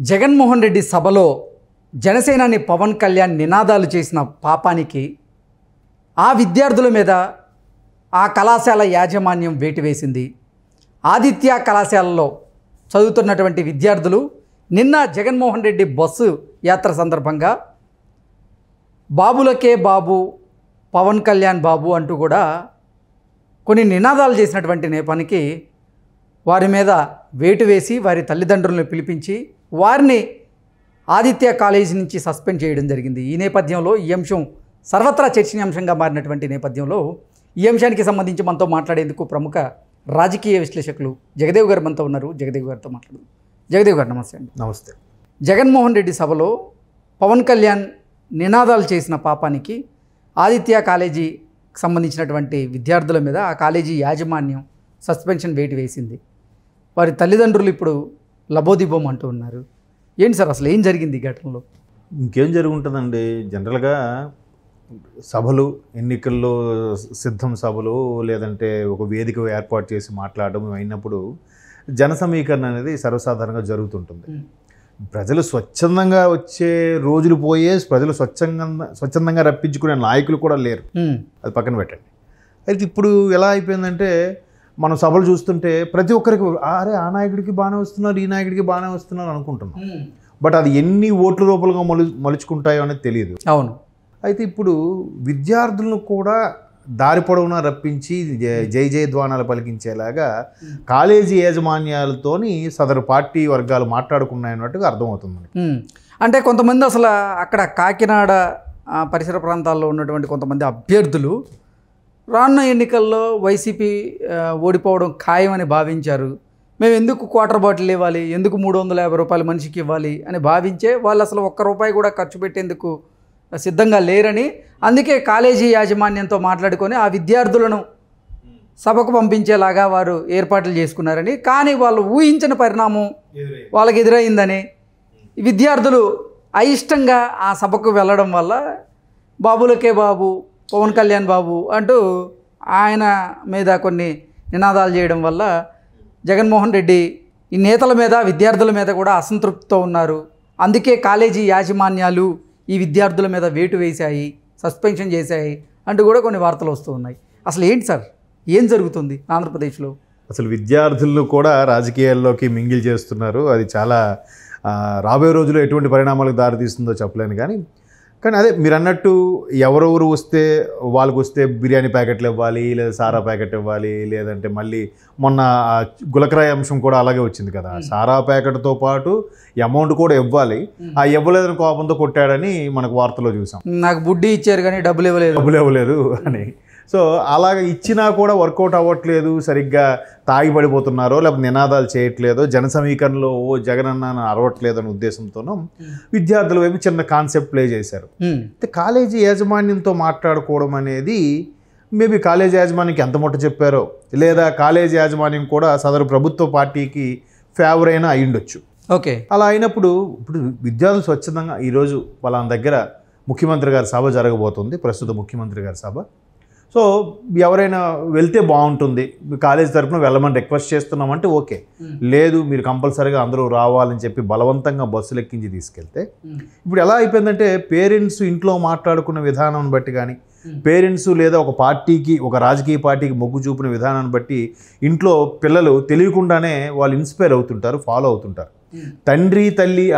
జగన్మోహన్ రెడ్డి సభలో జనసేనాని పవన్ కళ్యాణ్ నినాదాలు చేసిన పాపానికి ఆ విద్యార్థుల మీద ఆ కళాశాల యాజమాన్యం వేటు వేసింది. ఆదిత్య కళాశాలలో చదువుతున్నటువంటి విద్యార్థులు నిన్న జగన్మోహన్ రెడ్డి బస్సు యాత్ర సందర్భంగా బాబులకే బాబు, పవన్ కళ్యాణ్ బాబు అంటూ కూడా కొన్ని నినాదాలు చేసినటువంటి నేపానికి వారి మీద వేటు వేసి వారి తల్లిదండ్రులను పిలిపించి వారిని ఆదిత్య కాలేజీ నుంచి సస్పెండ్ చేయడం జరిగింది. ఈ నేపథ్యంలో ఈ అంశం సర్వత్రా చర్చనీయాంశంగా మారినటువంటి నేపథ్యంలో ఈ అంశానికి సంబంధించి మనతో మాట్లాడేందుకు ప్రముఖ రాజకీయ విశ్లేషకులు జగదేవ్ గారు మనతో ఉన్నారు. జగదేవ్ గారితో మాట్లాడదాం. జగదేవ్ గారు నమస్తే అండి. నమస్తే. జగన్మోహన్ రెడ్డి సభలో పవన్ కళ్యాణ్ నినాదాలు చేసిన పాపానికి ఆదిత్య కాలేజీకి సంబంధించినటువంటి విద్యార్థుల మీద ఆ కాలేజీ యాజమాన్యం సస్పెన్షన్ వేటు వేసింది. వారి తల్లిదండ్రులు ఇప్పుడు లబోదిబోం అంటూ ఉన్నారు. ఏంటి సార్ అసలు ఏం జరిగింది ఈ ఘటనలో? ఇంకేం జరుగుంటుందండి, జనరల్గా సభలు, ఎన్నికల్లో సిద్ధం సభలు, లేదంటే ఒక వేదిక ఏర్పాటు చేసి మాట్లాడడం అయినప్పుడు జన సమీకరణ అనేది సర్వసాధారణంగా జరుగుతుంటుంది. ప్రజలు స్వచ్ఛందంగా వచ్చే రోజులు పోయే, ప్రజలు స్వచ్ఛందంగా రప్పించుకునే నాయకులు కూడా లేరు. అది పక్కన పెట్టండి. అయితే ఇప్పుడు ఎలా అయిపోయిందంటే, మనం సభలు చూస్తుంటే ప్రతి ఒక్కరికి అరే ఆ నాయకుడికి బాగానే వస్తున్నారు, ఈ నాయకుడికి బాగానే వస్తున్నారు అనుకుంటున్నాం. బట్ అది ఎన్ని ఓట్ల రూపంగా మలుచుకుంటాయో అనేది తెలియదు. అవును. అయితే ఇప్పుడు విద్యార్థులను కూడా దారి పొడవునా రప్పించి జై జయధ్వానాలు పలికించేలాగా కాలేజీ యాజమాన్యాలతోని సదరు పార్టీ వర్గాలు మాట్లాడుకున్నాయన్నట్టుగా అర్థమవుతుంది. అంటే కొంతమంది అసలు అక్కడ కాకినాడ పరిసర ప్రాంతాల్లో ఉన్నటువంటి కొంతమంది అభ్యర్థులు రానున్న ఎన్నికల్లో వైసీపీ ఓడిపోవడం ఖాయమని భావించారు. మేము ఎందుకు క్వార్టర్ బాటిల్ ఇవ్వాలి, ఎందుకు 350 రూపాయలు మనిషికి ఇవ్వాలి అని భావించే వాళ్ళు అసలు ₹1 కూడా ఖర్చు పెట్టేందుకు సిద్ధంగా లేరని, అందుకే కాలేజీ యాజమాన్యంతో మాట్లాడుకొని ఆ విద్యార్థులను సభకు పంపించేలాగా వారు ఏర్పాట్లు చేసుకున్నారని, కానీ వాళ్ళు ఊహించిన పరిణామం వాళ్ళకి ఎదురైందని విద్యార్థులు అయిష్టంగా ఆ సభకు వెళ్ళడం వల్ల బాబులకే బాబు, పవన్ కళ్యాణ్ బాబు అంటూ ఆయన మీద కొన్ని నినాదాలు చేయడం వల్ల జగన్మోహన్ రెడ్డి ఈ నేతల మీద, విద్యార్థుల మీద కూడా అసంతృప్తితో ఉన్నారు. అందుకే కాలేజీ యాజమాన్యాలు ఈ విద్యార్థుల మీద వేటు వేశాయి, సస్పెన్షన్ చేశాయి అంటూ కూడా కొన్ని వార్తలు వస్తూ ఉన్నాయి. అసలు ఏంటి సార్, ఏం జరుగుతుంది ఆంధ్రప్రదేశ్లో? అసలు విద్యార్థులను కూడా రాజకీయాల్లోకి మింగిల్ చేస్తున్నారు. అది చాలా రాబోయే రోజుల్లో ఎటువంటి పరిణామాలకు దారితీస్తుందో చెప్పలేను. కానీ అదే మీరు అన్నట్టు ఎవరెవరు వస్తే వాళ్ళకు వస్తే బిర్యానీ ప్యాకెట్లు ఇవ్వాలి, లేదా సారా ప్యాకెట్ ఇవ్వాలి, లేదంటే మళ్ళీ మొన్న గులకరాయి అంశం కూడా అలాగే వచ్చింది కదా. సారా ప్యాకెట్తో పాటు అమౌంట్ కూడా ఇవ్వాలి, ఆ ఇవ్వలేదని కోపంతో కొట్టాడని మనకు వార్తలో చూసాం. నాకు బుడ్డి ఇచ్చారు కానీ డబ్బులు ఇవ్వలేదు అని. సో అలాగ ఇచ్చినా కూడా వర్కౌట్ అవ్వట్లేదు, సరిగ్గా తాగి పడిపోతున్నారో లేకపోతే నినాదాలు చేయట్లేదో, జన సమీకరణలో ఓ జగనన్న అరవట్లేదు అనే ఉద్దేశంతోనూ విద్యార్థుల వైపు చిన్న కాన్సెప్ట్ ప్లే చేశారు. అయితే కాలేజీ యాజమాన్యంతో మాట్లాడుకోవడం అనేది మేబీ కాలేజీ యాజమాన్యంకి ఎంత ముట్ట చెప్పారో, లేదా కాలేజీ యాజమాన్యం కూడా సదరు ప్రభుత్వ పార్టీకి ఫేవర్ అయినా అయ్యుండొచ్చు. ఓకే. అలా అయినప్పుడు ఇప్పుడు విద్యార్థులు స్వచ్ఛందంగా ఈరోజు వాళ్ళ దగ్గర ముఖ్యమంత్రి గారి సభ జరగబోతుంది, ప్రస్తుత ముఖ్యమంత్రి గారి సభ. సో ఎవరైనా వెళ్తే బాగుంటుంది, కాలేజీ తరఫున వెళ్ళమని రిక్వెస్ట్ చేస్తున్నామంటే ఓకే, లేదు మీరు కంపల్సరీగా అందరూ రావాలని చెప్పి బలవంతంగా బస్సులు ఎక్కించి తీసుకెళ్తే, ఇప్పుడు ఎలా అయిపోయిందంటే పేరెంట్స్ ఇంట్లో మాట్లాడుకున్న విధానం బట్టి కానీ, పేరెంట్స్ లేదా ఒక పార్టీకి, ఒక రాజకీయ పార్టీకి మొగ్గు చూపిన విధానాన్ని బట్టి ఇంట్లో పిల్లలు తెలియకుండానే వాళ్ళు ఇన్స్పైర్ అవుతుంటారు, ఫాలో అవుతుంటారు. తండ్రి తల్లి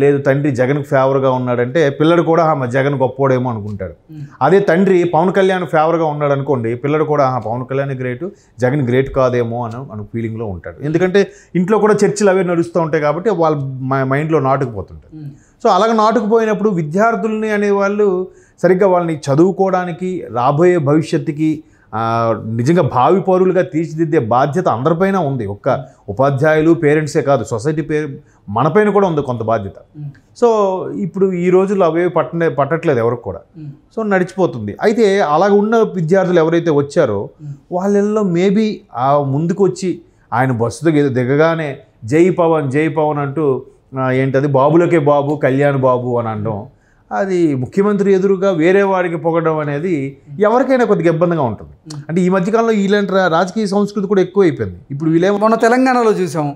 లేదు తండ్రి జగన్కి ఫేవర్గా ఉన్నాడంటే పిల్లడు కూడా జగన్ గొప్పోడేమో అనుకుంటాడు. అదే తండ్రి పవన్ కళ్యాణ్ ఫేవర్గా ఉన్నాడు అనుకోండి, పిల్లడు కూడా పవన్ కళ్యాణ్ గ్రేట్, జగన్ గ్రేట్ కాదేమో అని ఫీలింగ్లో ఉంటాడు. ఎందుకంటే ఇంట్లో కూడా చర్చలు అవే నడుస్తూ ఉంటాయి కాబట్టి వాళ్ళ మైండ్లో నాటుకుపోతుంటాయి. సో అలాగ నాటుకుపోయినప్పుడు విద్యార్థుల్ని అనేవాళ్ళు సరిగ్గా వాళ్ళని చదువుకోవడానికి, రాబోయే భవిష్యత్తుకి నిజంగా భావి పౌరులుగా తీర్చిదిద్దే బాధ్యత అందరిపైన ఉంది. ఒక్క ఉపాధ్యాయులు, పేరెంట్సే కాదు, సొసైటీ మనపైన కూడా ఉంది కొంత బాధ్యత. సో ఇప్పుడు ఈ రోజుల్లో అవే పట్టట్లేదు ఎవరికి కూడా. సో నడిచిపోతుంది. అయితే అలాగ ఉన్న విద్యార్థులు ఎవరైతే వచ్చారో వాళ్ళల్లో మేబీ ఆ ముందుకు వచ్చి ఆయన బస్సు దిగగానే జై పవన్ అంటూ ఏంటది బాబులకే బాబు, కళ్యాణ్ బాబు అని అనడం, అది ముఖ్యమంత్రి ఎదురుగా వేరే వాడికి పొగడం అనేది ఎవరికైనా కొద్దిగా ఇబ్బందిగా ఉంటుంది. అంటే ఈ మధ్యకాలంలో ఇలాంటి రాజకీయ సంస్కృతి కూడా ఎక్కువ అయిపోయింది. ఇప్పుడు వీళ్ళేమో మన తెలంగాణలో చూసాం,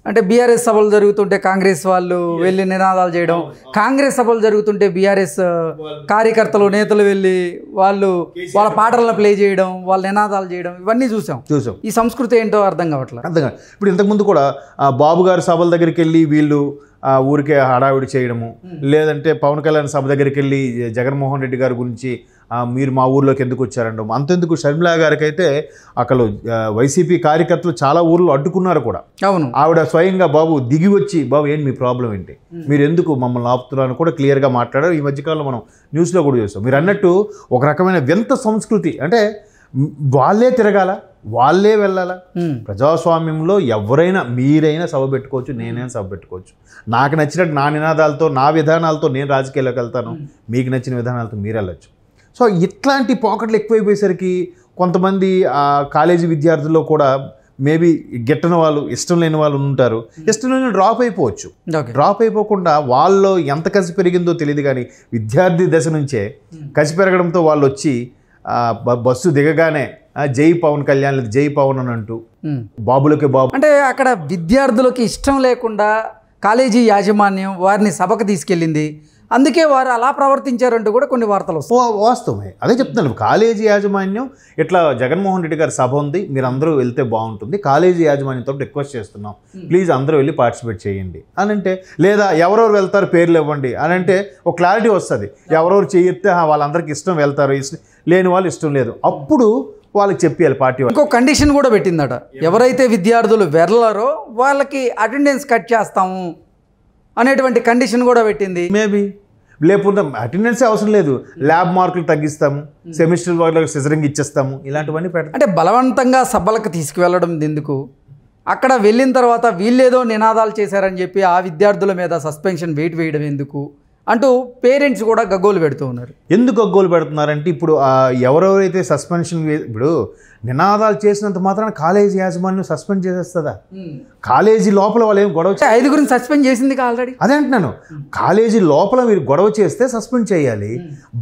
అంటే బీఆర్ఎస్ సభలు జరుగుతుంటే కాంగ్రెస్ వాళ్ళు వెళ్ళి నినాదాలు చేయడం, కాంగ్రెస్ సభలు జరుగుతుంటే బీఆర్ఎస్ కార్యకర్తలు నేతలు వెళ్ళి వాళ్ళ పాటలను ప్లే చేయడం, వాళ్ళ నినాదాలు చేయడం, ఇవన్నీ చూసాం. ఈ సంస్కృతి ఏంటో అర్థం కావట్లేదు. అర్థం కాదు. ఇప్పుడు ఇంతకుముందు కూడా బాబు గారి సభల దగ్గరికి వెళ్ళి వీళ్ళు ఊరికే హడావిడి చేయడము, లేదంటే పవన్ కళ్యాణ్ సభ దగ్గరికి వెళ్ళి జగన్మోహన్ రెడ్డి గారి గురించి మీరు మా ఊర్లోకి ఎందుకు వచ్చారంటాం. అంతెందుకు షర్మిలా గారికి అయితే అక్కడ వైసీపీ కార్యకర్తలు చాలా ఊర్లో అడ్డుకున్నారు కూడా. అవును, ఆవిడ స్వయంగా బాబు దిగి వచ్చి, బాబు ఏంటి మీ ప్రాబ్లం ఏంటి, మీరు ఎందుకు మమ్మల్ని ఆపుతున్నారని కూడా క్లియర్గా మాట్లాడారు. ఈ మధ్యకాలంలో మనం న్యూస్లో కూడా చూస్తాం. మీరు అన్నట్టు ఒక రకమైన వింత సంస్కృతి, అంటే వాళ్ళే తిరగాల, వాళ్ళే వెళ్ళాలా. ప్రజాస్వామ్యంలో ఎవరైనా మీరైనా సభ పెట్టుకోవచ్చు, నేనైనా సభ పెట్టుకోవచ్చు. నాకు నచ్చినట్టు నా నినాదాలతో నా విధానాలతో నేను రాజకీయాల్లోకి వెళ్తాను, మీకు నచ్చిన విధానాలతో మీరు వెళ్ళచ్చు. సో ఇట్లాంటి పాకెట్లు ఎక్కువైపోయేసరికి కొంతమంది కాలేజీ విద్యార్థుల్లో కూడా మేబీ గిట్టని వాళ్ళు, ఇష్టం లేని వాళ్ళు ఉంటారు. ఇష్టం లేని డ్రాప్ అయిపోవచ్చు. డ్రాప్ అయిపోకుండా వాళ్ళు ఎంత కసి పెరిగిందో తెలియదు, కానీ విద్యార్థి దశ నుంచే కసి పెరగడంతో వాళ్ళు వచ్చి బస్సు దిగగానే జై పవన్ కళ్యాణ్ లేదు జై పవన్ అని అంటూ బాబులకి బాబు, అంటే అక్కడ విద్యార్థులకి ఇష్టం లేకుండా కాలేజీ యాజమాన్యం వారిని సభకు తీసుకెళ్ళింది, అందుకే వారు అలా ప్రవర్తించారంటూ కూడా కొన్ని వార్తలు వస్తాయి. వాస్తవమే, అదే చెప్తున్నాను. కాలేజీ యాజమాన్యం ఇట్లా జగన్మోహన్ రెడ్డి గారి సభ ఉంది, మీరు అందరూ వెళ్తే బాగుంటుంది, కాలేజీ యాజమాన్యంతో రిక్వెస్ట్ చేస్తున్నాం, ప్లీజ్ అందరూ వెళ్ళి పార్టిసిపేట్ చేయండి అని అంటే, లేదా ఎవరెవరు వెళ్తారు పేర్లు ఇవ్వండి అని అంటే ఒక క్లారిటీ వస్తుంది. ఎవరెవరు చేయితే వాళ్ళందరికీ ఇష్టం వెళ్తారు, లేని వాళ్ళు ఇష్టం లేదు, అప్పుడు వాళ్ళకి చెప్పాలి పార్టీ. ఇంకో కండిషన్ కూడా పెట్టిందట, ఎవరైతే విద్యార్థులు వెళ్ళారో వాళ్ళకి అటెండెన్స్ కట్ చేస్తాము అనేటువంటి కండిషన్ కూడా పెట్టింది. మేబీ లేకపోతే అటెండెన్స్ అవసరం లేదు, ల్యాబ్ మార్కులు తగ్గిస్తాము, సెమిస్టర్ వాళ్ళకి సిజరింగ్ ఇచ్చేస్తాము, ఇలాంటివన్నీ పెడతాం. అంటే బలవంతంగా సభలకు తీసుకువెళ్ళడం ఎందుకు, అక్కడ వెళ్ళిన తర్వాత వీళ్ళేదో నినాదాలు చేశారని చెప్పి ఆ విద్యార్థుల మీద సస్పెన్షన్ వెయిట్ వేయడం ఎందుకు అంటూ పేరెంట్స్ కూడా గగ్గోలు పెడుతూ ఉన్నారు. ఎందుకు గగ్గోలు పెడుతున్నారంటే, ఇప్పుడు ఎవరెవరైతే సస్పెన్షన్, ఇప్పుడు నినాదాలు చేసినంత మాత్రాన కాలేజీ యాజమాన్యం సస్పెండ్ చేసేస్తుందా? కాలేజీ లోపల వాళ్ళు ఏం గొడవ, 5గురిని సస్పెండ్ చేసింది ఆల్రెడీ. అదే అంటున్నాను, కాలేజీ లోపల మీరు గొడవ చేస్తే సస్పెండ్ చేయాలి,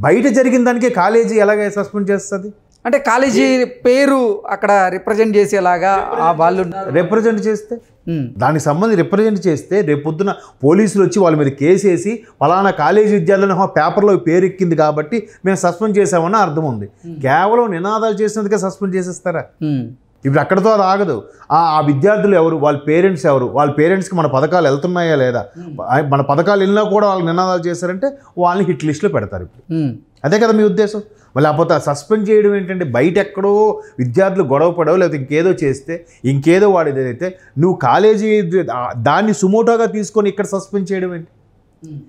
బయట జరిగిన దానికే కాలేజీ ఎలాగ సస్పెండ్ చేస్తుంది? అంటే కాలేజీ పేరు అక్కడ రిప్రజెంట్ చేసేలాగా వాళ్ళు రిప్రజెంట్ చేస్తే, దానికి సంబంధించి రిప్రజెంట్ చేస్తే రేపొద్దున పోలీసులు వచ్చి వాళ్ళ మీద కేసు వేసి ఫలానా కాలేజీ విద్యార్థులను పేపర్లో పేరు ఎక్కింది కాబట్టి మేము సస్పెండ్ చేసామని అర్థం ఉంది. కేవలం నినాదాలు చేసినందుకే సస్పెండ్ చేసేస్తారా? ఇప్పుడు అక్కడితో అది ఆగదు. ఆ విద్యార్థులు ఎవరు, వాళ్ళ పేరెంట్స్ ఎవరు, వాళ్ళ పేరెంట్స్కి మన పథకాలు వెళ్తున్నాయా లేదా, మన పథకాలు వెళ్ళినా కూడా వాళ్ళు నినాదాలు చేశారంటే వాళ్ళని హిట్ లిస్ట్లో పెడతారు. ఇప్పుడు అదే కదా మీ ఉద్దేశం. లేకపోతే సస్పెండ్ చేయడం ఏంటంటే, బయట ఎక్కడో విద్యార్థులు గొడవ పడవు లేకపోతే ఇంకేదో చేస్తే, ఇంకేదో వాడిదైతే నువ్వు కాలేజీ దాన్ని సుమోటోగా తీసుకొని ఇక్కడ సస్పెండ్ చేయడం ఏంటి?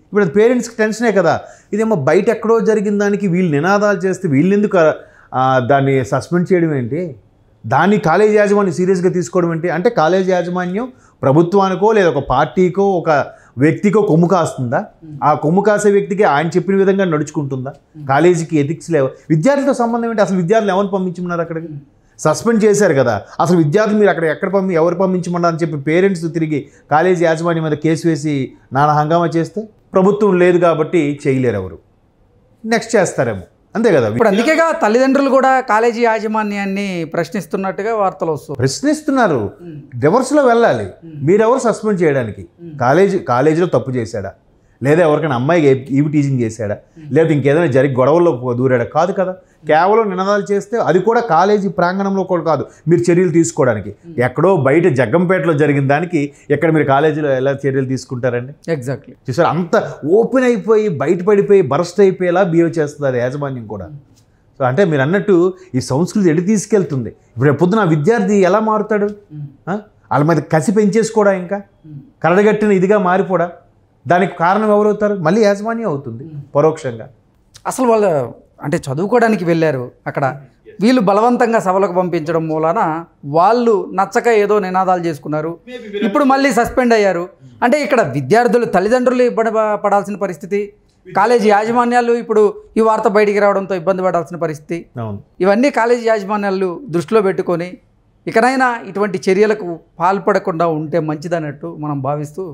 ఇప్పుడు అది పేరెంట్స్కి టెన్షనే కదా. ఇదేమో బయట ఎక్కడో జరిగిన దానికి వీళ్ళు నినాదాలు చేస్తే వీళ్ళు ఎందుకు దాన్ని సస్పెండ్ చేయడం ఏంటి? దాన్ని కాలేజీ యాజమాన్యం సీరియస్గా తీసుకోవడం ఏంటి? అంటే కాలేజీ యాజమాన్యం ప్రభుత్వానికో లేదా ఒక పార్టీకో ఒక వ్యక్తికో కొమ్ము కాస్తుందా? ఆ కొమ్ము కాసే వ్యక్తికి ఆయన చెప్పిన విధంగా నడుచుకుంటుందా? కాలేజీకి ఎథిక్స్ లేవు. విద్యార్థులతో సంబంధం ఏంటి? అసలు విద్యార్థులు ఎవరు పంపించమన్నారు అక్కడికి? సస్పెండ్ చేశారు కదా, అసలు విద్యార్థులు మీరు అక్కడ ఎవరు పంపించమన్నారు అని చెప్పి పేరెంట్స్ తిరిగి కాలేజీ యాజమాన్యం మీద కేసు వేసి నానా హంగామా చేస్తే, ప్రభుత్వం లేదు కాబట్టి చేయలేరు, ఎవరు నెక్స్ట్ చేస్తారేమో, అంతే కదా. ఇప్పుడు అందుకేగా తల్లిదండ్రులు కూడా కాలేజీ యాజమాన్యాన్ని ప్రశ్నిస్తున్నట్టుగా వార్తలు వస్తాయి. ప్రశ్నిస్తున్నారు, రివర్స్లో వెళ్ళాలి. మీరెవరు సస్పెండ్ చేయడానికి? కాలేజీలో తప్పు చేశాడా, లేదా ఎవరికైనా అమ్మాయికి ఈవి టీచింగ్ చేశాడా, లేదా ఇంకేదైనా జరిగి గొడవల్లో దూరాడా? కాదు కదా. కేవలం నినాదాలు చేస్తే అది కూడా కాలేజీ ప్రాంగణంలో కూడా కాదు మీరు చర్యలు తీసుకోవడానికి. ఎక్కడో బయట జగ్గంపేటలో జరిగిన దానికి ఎక్కడ మీరు కాలేజీలో ఎలా చర్యలు తీసుకుంటారండి? ఎగ్జాక్ట్లీ. చూసారు, అంత ఓపెన్ అయిపోయి బయటపడిపోయి బరస్ట్ అయిపోయేలా బిహేవ్ చేస్తున్నారు యాజమాన్యం కూడా. సో అంటే మీరు అన్నట్టు ఈ సంస్కృతి ఎటు తీసుకెళ్తుంది? ఇప్పుడు పొద్దున విద్యార్థి ఎలా మారుతాడు? వాళ్ళ మీద కసి పెంచేసుకోడా, ఇంకా కరడగట్టిన ఇదిగా మారిపోడా? దానికి కారణం ఎవరవుతారు? మళ్ళీ యాజమాన్యం అవుతుంది పరోక్షంగా. అసలు వాళ్ళు అంటే చదువుకోవడానికి వెళ్ళారు, అక్కడ వీళ్ళు బలవంతంగా సభలకు పంపించడం మూలాన వాళ్ళు నచ్చక ఏదో నినాదాలు చేసుకున్నారు, ఇప్పుడు మళ్ళీ సస్పెండ్ అయ్యారు. అంటే ఇక్కడ విద్యార్థులు తల్లిదండ్రులు ఇబ్బంది పడాల్సిన పరిస్థితి, కాలేజీ యాజమాన్యాలు ఇప్పుడు ఈ వార్త బయటికి రావడంతో ఇబ్బంది పడాల్సిన పరిస్థితి. ఇవన్నీ కాలేజీ యాజమాన్యాలు దృష్టిలో పెట్టుకొని ఇకనైనా ఇటువంటి చర్యలకు పాల్పడకుండా ఉంటే మంచిదన్నట్టు మనం భావిస్తూ